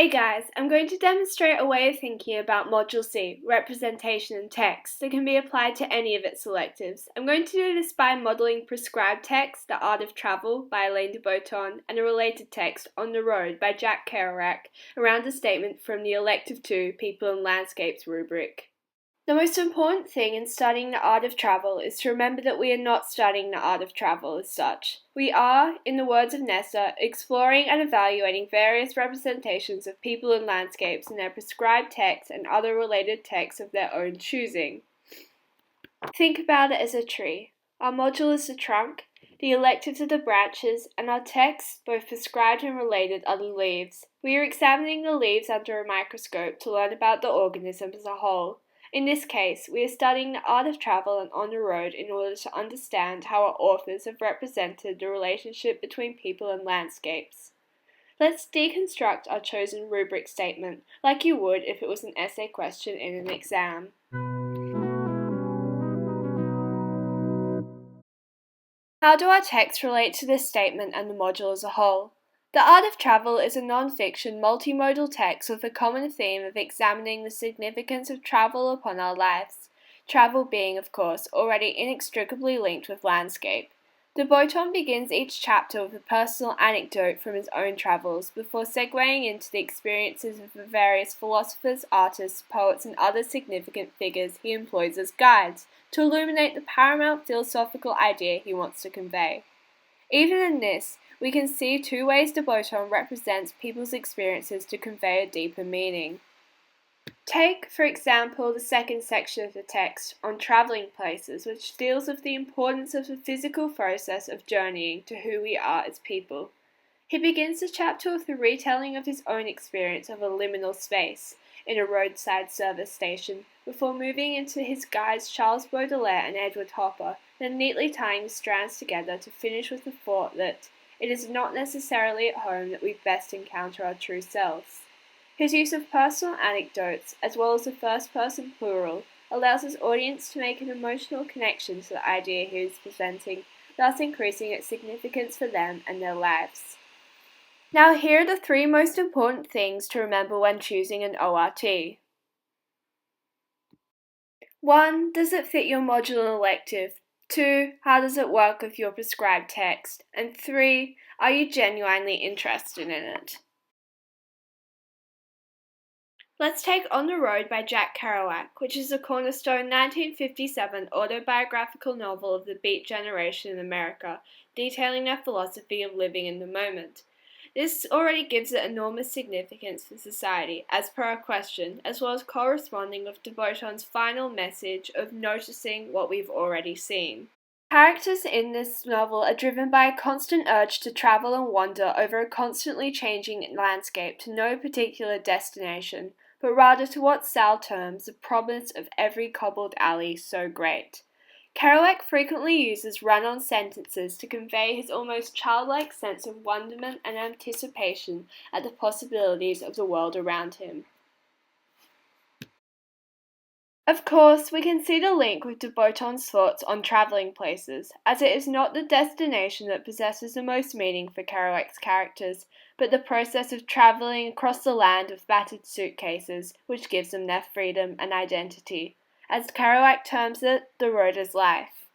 Hey guys, I'm going to demonstrate a way of thinking about Module C, representation and text, that can be applied to any of its electives. I'm going to do this by modelling prescribed text, The Art of Travel by Alain de Botton, and a related text, On the Road by Jack Kerouac, around a statement from the Elective 2 People and Landscapes rubric. The most important thing in studying the art of travel is to remember that we are not studying the art of travel as such. We are, in the words of Nessa, exploring and evaluating various representations of people and landscapes in their prescribed texts and other related texts of their own choosing. Think about it as a tree. Our module is the trunk, the electives are the branches, and our texts, both prescribed and related, are the leaves. We are examining the leaves under a microscope to learn about the organism as a whole. In this case, we are studying the art of travel and on the road in order to understand how our authors have represented the relationship between people and landscapes. Let's deconstruct our chosen rubric statement, like you would if it was an essay question in an exam. How do our texts relate to this statement and the module as a whole? The Art of Travel is a non-fiction, multimodal text with a common theme of examining the significance of travel upon our lives, travel being, of course, already inextricably linked with landscape. De Botton begins each chapter with a personal anecdote from his own travels, before segueing into the experiences of the various philosophers, artists, poets, and other significant figures he employs as guides to illuminate the paramount philosophical idea he wants to convey. Even in this, we can see two ways de Botton represents people's experiences to convey a deeper meaning. Take, for example, the second section of the text, on travelling places, which deals with the importance of the physical process of journeying to who we are as people. He begins the chapter with a retelling of his own experience of a liminal space in a roadside service station, before moving into his guides Charles Baudelaire and Edward Hopper, then neatly tying the strands together to finish with the thought that it is not necessarily at home that we best encounter our true selves. His use of personal anecdotes, as well as the first-person plural, allows his audience to make an emotional connection to the idea he is presenting, thus increasing its significance for them and their lives. Now here are the three most important things to remember when choosing an ORT. 1. Does it fit your module and elective? 2. How does it work with your prescribed text? And 3. Are you genuinely interested in it? Let's take On the Road by Jack Kerouac, which is a cornerstone 1957 autobiographical novel of the Beat generation in America, detailing their philosophy of living in the moment. This already gives it enormous significance for society, as per our question, as well as corresponding with de Botton's final message of noticing what we've already seen. Characters in this novel are driven by a constant urge to travel and wander over a constantly changing landscape to no particular destination, but rather to what Sal terms the promise of every cobbled alley so great. Kerouac frequently uses run-on sentences to convey his almost childlike sense of wonderment and anticipation at the possibilities of the world around him. Of course, we can see the link with de Botton's thoughts on travelling places, as it is not the destination that possesses the most meaning for Kerouac's characters, but the process of travelling across the land with battered suitcases, which gives them their freedom and identity. As Kerouac terms it, the road is life.